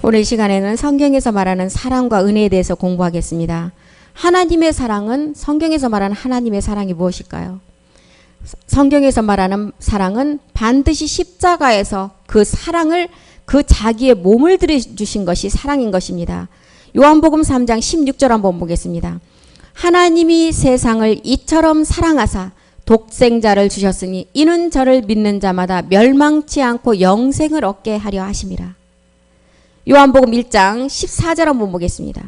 오늘 시간에는 성경에서 말하는 사랑과 은혜에 대해서 공부하겠습니다. 하나님의 사랑은, 성경에서 말하는 하나님의 사랑이 무엇일까요? 성경에서 말하는 사랑은 반드시 십자가에서 그 사랑을, 그 자기의 몸을 들여주신 것이 사랑인 것입니다. 요한복음 3장 16절 한번 보겠습니다. 하나님이 세상을 이처럼 사랑하사 독생자를 주셨으니 이는 저를 믿는 자마다 멸망치 않고 영생을 얻게 하려 하심이라. 요한복음 1장 14절 한번 보겠습니다.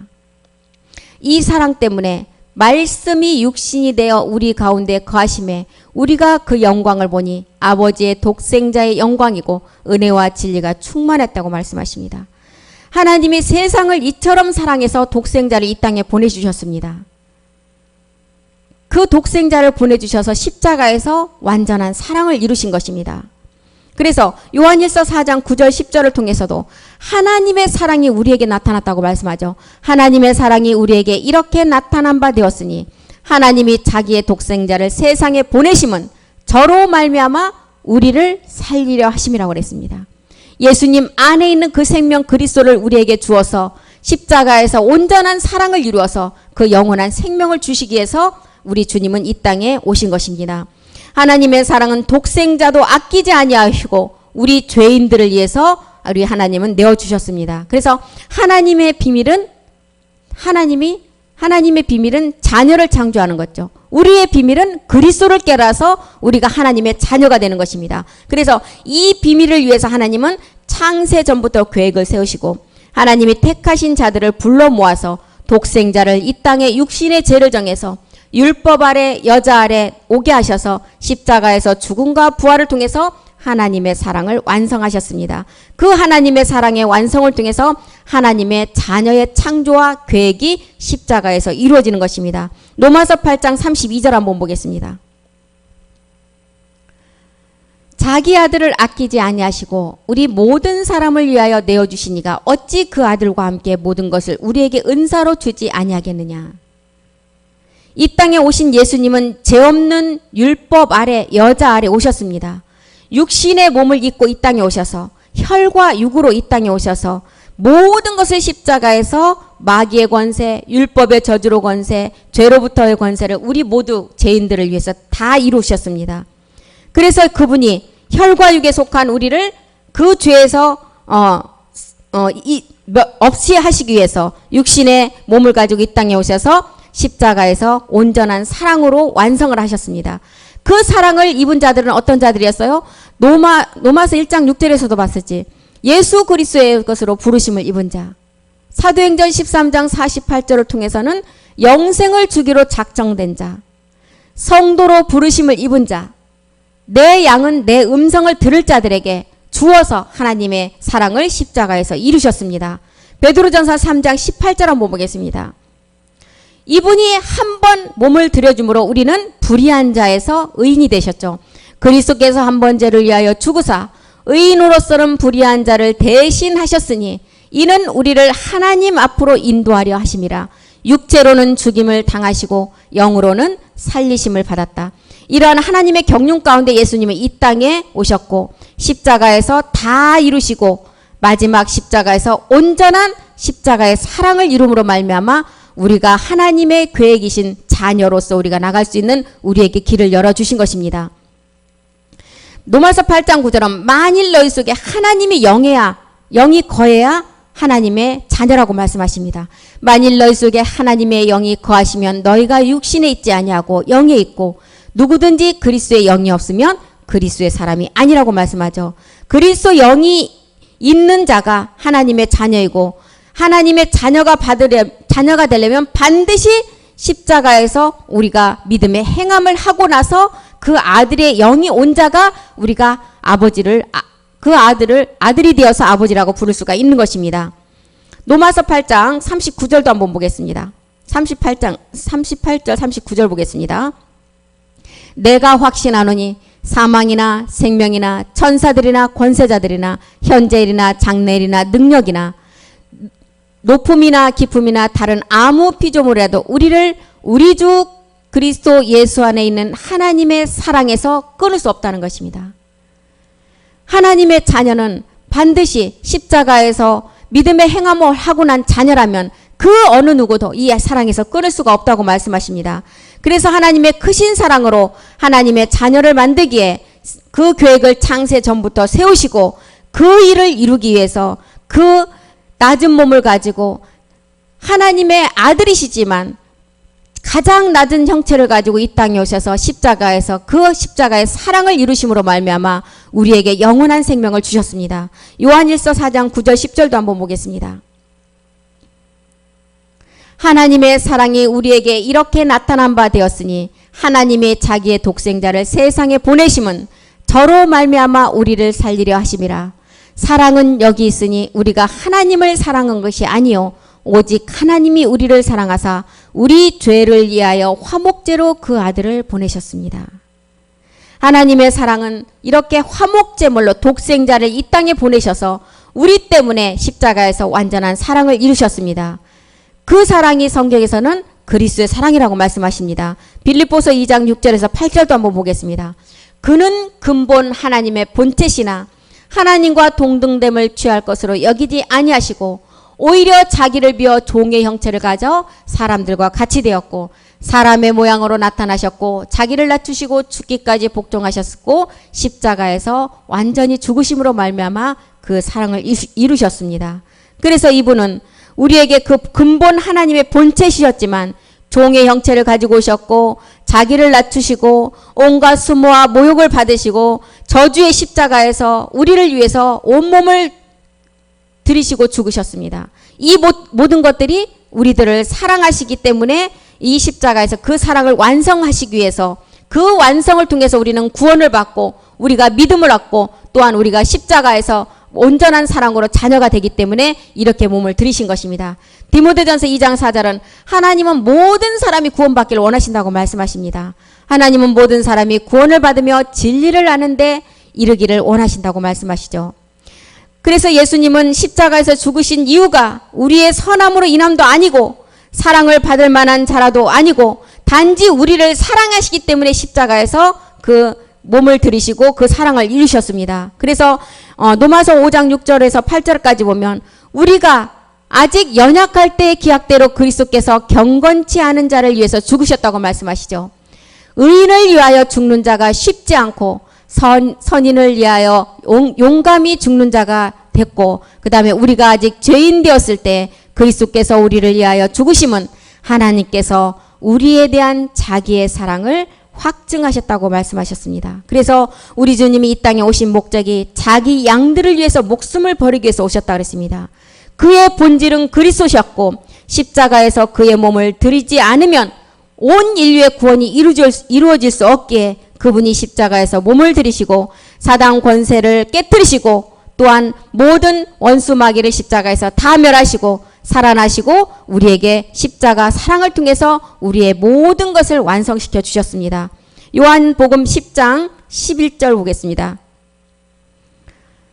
이 사랑 때문에 말씀이 육신이 되어 우리 가운데 거하심에 우리가 그 영광을 보니 아버지의 독생자의 영광이고 은혜와 진리가 충만했다고 말씀하십니다. 하나님이 세상을 이처럼 사랑해서 독생자를 이 땅에 보내주셨습니다. 그 독생자를 보내주셔서 십자가에서 완전한 사랑을 이루신 것입니다. 그래서 요한일서 4장 9절 10절을 통해서도 하나님의 사랑이 우리에게 나타났다고 말씀하죠. 하나님의 사랑이 우리에게 이렇게 나타난 바 되었으니 하나님이 자기의 독생자를 세상에 보내심은 저로 말미암아 우리를 살리려 하심이라고 그랬습니다. 예수님 안에 있는 그 생명 그리스도를 우리에게 주어서 십자가에서 온전한 사랑을 이루어서 그 영원한 생명을 주시기 위해서 우리 주님은 이 땅에 오신 것입니다. 하나님의 사랑은 독생자도 아끼지 아니하시고 우리 죄인들을 위해서 우리 하나님은 내어주셨습니다. 그래서 하나님의 비밀은 자녀를 창조하는 거죠. 우리의 비밀은 그리스도를 깨라서 우리가 하나님의 자녀가 되는 것입니다. 그래서 이 비밀을 위해서 하나님은 창세 전부터 계획을 세우시고 하나님이 택하신 자들을 불러 모아서 독생자를 이 땅에 육신의 죄를 정해서 율법 아래 여자 아래 오게 하셔서 십자가에서 죽음과 부활을 통해서 하나님의 사랑을 완성하셨습니다. 그 하나님의 사랑의 완성을 통해서 하나님의 자녀의 창조와 계획이 십자가에서 이루어지는 것입니다. 로마서 8장 32절 한번 보겠습니다. 자기 아들을 아끼지 아니하시고 우리 모든 사람을 위하여 내어주시니가 어찌 그 아들과 함께 모든 것을 우리에게 은사로 주지 아니하겠느냐. 이 땅에 오신 예수님은 죄 없는 율법 아래 여자 아래 오셨습니다. 육신의 몸을 입고 이 땅에 오셔서 혈과 육으로 이 땅에 오셔서 모든 것을 십자가에서 마귀의 권세, 율법의 저주로 권세, 죄로부터의 권세를 우리 모두 죄인들을 위해서 다 이루셨습니다. 그래서 그분이 혈과 육에 속한 우리를 그 죄에서 없이 하시기 위해서 육신의 몸을 가지고 이 땅에 오셔서 십자가에서 온전한 사랑으로 완성을 하셨습니다. 그 사랑을 입은 자들은 어떤 자들이었어요? 로마서 1장 6절에서도 봤었지. 예수 그리스도의 것으로 부르심을 입은 자. 사도행전 13장 48절을 통해서는 영생을 주기로 작정된 자. 성도로 부르심을 입은 자. 내 양은 내 음성을 들을 자들에게 주어서 하나님의 사랑을 십자가에서 이루셨습니다. 베드로전서 3장 18절 한번 보겠습니다. 이분이 한 번 몸을 들여줌으로 우리는 불의한 자에서 의인이 되셨죠. 그리스도께서 한 번 죄를 위하여 죽으사 의인으로서는 불의한 자를 대신하셨으니 이는 우리를 하나님 앞으로 인도하려 하심이라. 육체로는 죽임을 당하시고 영으로는 살리심을 받았다. 이러한 하나님의 경륜 가운데 예수님은 이 땅에 오셨고 십자가에서 다 이루시고 마지막 십자가에서 온전한 십자가의 사랑을 이룸으로 말미암아 우리가 하나님의 계획이신 자녀로서 우리가 나갈 수 있는 우리에게 길을 열어주신 것입니다. 로마서 8장 9절은 만일 너희 속에 하나님이 영이 거해야 하나님의 자녀라고 말씀하십니다. 만일 너희 속에 하나님의 영이 거하시면 너희가 육신에 있지 아니하고 영에 있고 누구든지 그리스도의 영이 없으면 그리스도의 사람이 아니라고 말씀하죠. 그리스도 영이 있는 자가 하나님의 자녀이고 하나님의 자녀가 되려면 반드시 십자가에서 우리가 믿음의 행함을 하고 나서 그 아들의 영이 온 자가 우리가 아들이 되어서 아버지라고 부를 수가 있는 것입니다. 로마서 8장 39절도 한번 보겠습니다. 38절 39절 보겠습니다. 내가 확신하노니 사망이나 생명이나 천사들이나 권세자들이나 현재일이나 장래일이나 능력이나 높음이나 깊음이나 다른 아무 피조물이라도 우리를 우리 주 그리스도 예수 안에 있는 하나님의 사랑에서 끊을 수 없다는 것입니다. 하나님의 자녀는 반드시 십자가에서 믿음의 행함을 하고 난 자녀라면 그 어느 누구도 이 사랑에서 끊을 수가 없다고 말씀하십니다. 그래서 하나님의 크신 사랑으로 하나님의 자녀를 만들기에 그 계획을 창세 전부터 세우시고 그 일을 이루기 위해서 그 낮은 몸을 가지고 하나님의 아들이시지만 가장 낮은 형체를 가지고 이 땅에 오셔서 십자가에서 그 십자가의 사랑을 이루심으로 말미암아 우리에게 영원한 생명을 주셨습니다. 요한일서 4장 9절 10절도 한번 보겠습니다. 하나님의 사랑이 우리에게 이렇게 나타난 바 되었으니 하나님이 자기의 독생자를 세상에 보내심은 저로 말미암아 우리를 살리려 하심이라. 사랑은 여기 있으니 우리가 하나님을 사랑한 것이 아니요 오직 하나님이 우리를 사랑하사 우리 죄를 위하여 화목제로 그 아들을 보내셨습니다. 하나님의 사랑은 이렇게 화목제물로 독생자를 이 땅에 보내셔서 우리 때문에 십자가에서 완전한 사랑을 이루셨습니다. 그 사랑이 성경에서는 그리스도의 사랑이라고 말씀하십니다. 빌립보서 2장 6절에서 8절도 한번 보겠습니다. 그는 근본 하나님의 본체시나 하나님과 동등됨을 취할 것으로 여기지 아니하시고 오히려 자기를 비워 종의 형체를 가져 사람들과 같이 되었고 사람의 모양으로 나타나셨고 자기를 낮추시고 죽기까지 복종하셨고 십자가에서 완전히 죽으심으로 말미암아 그 사랑을 이루셨습니다. 그래서 이분은 우리에게 그 근본 하나님의 본체시였지만 종의 형체를 가지고 오셨고 자기를 낮추시고 온갖 수모와 모욕을 받으시고 저주의 십자가에서 우리를 위해서 온몸을 들이시고 죽으셨습니다. 이 모든 것들이 우리들을 사랑하시기 때문에 이 십자가에서 그 사랑을 완성하시기 위해서 그 완성을 통해서 우리는 구원을 받고 우리가 믿음을 얻고 또한 우리가 십자가에서 온전한 사랑으로 자녀가 되기 때문에 이렇게 몸을 들이신 것입니다. 디모데전서 2장 4절은 하나님은 모든 사람이 구원받기를 원하신다고 말씀하십니다. 하나님은 모든 사람이 구원을 받으며 진리를 아는데 이르기를 원하신다고 말씀하시죠. 그래서 예수님은 십자가에서 죽으신 이유가 우리의 선함으로 인함도 아니고 사랑을 받을 만한 자라도 아니고 단지 우리를 사랑하시기 때문에 십자가에서 그 몸을 들이시고 그 사랑을 이루셨습니다. 그래서 로마서 5장 6절에서 8절까지 보면 우리가 아직 연약할 때의 기약대로 그리스도께서 경건치 않은 자를 위해서 죽으셨다고 말씀하시죠. 의인을 위하여 죽는 자가 쉽지 않고 선인을 위하여 용감히 죽는 자가 됐고 그 다음에 우리가 아직 죄인 되었을 때 그리스도께서 우리를 위하여 죽으심은 하나님께서 우리에 대한 자기의 사랑을 확증하셨다고 말씀하셨습니다. 그래서 우리 주님이 이 땅에 오신 목적이 자기 양들을 위해서 목숨을 버리기 위해서 오셨다 그랬습니다. 그의 본질은 그리스도셨고 십자가에서 그의 몸을 드리지 않으면 온 인류의 구원이 이루어질 수 없기에 그분이 십자가에서 몸을 들이시고 사단 권세를 깨뜨리시고 또한 모든 원수 마귀를 십자가에서 다 멸하시고 살아나시고 우리에게 십자가 사랑을 통해서 우리의 모든 것을 완성시켜 주셨습니다. 요한복음 10장 11절 보겠습니다.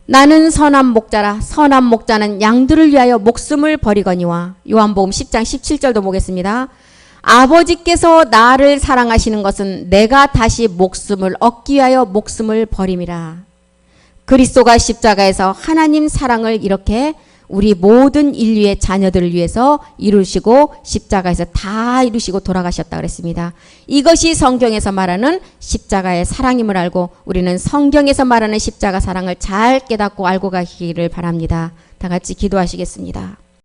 나는 선한 목자라 선한 목자는 양들을 위하여 목숨을 버리거니와. 요한복음 10장 17절도 보겠습니다. 아버지께서 나를 사랑하시는 것은 내가 다시 목숨을 얻기 위하여 목숨을 버림이라. 그리스도가 십자가에서 하나님 사랑을 이렇게 우리 모든 인류의 자녀들을 위해서 이루시고 십자가에서 다 이루시고 돌아가셨다 그랬습니다. 이것이 성경에서 말하는 십자가의 사랑임을 알고 우리는 성경에서 말하는 십자가 사랑을 잘 깨닫고 알고 가기를 바랍니다. 다 같이 기도하시겠습니다.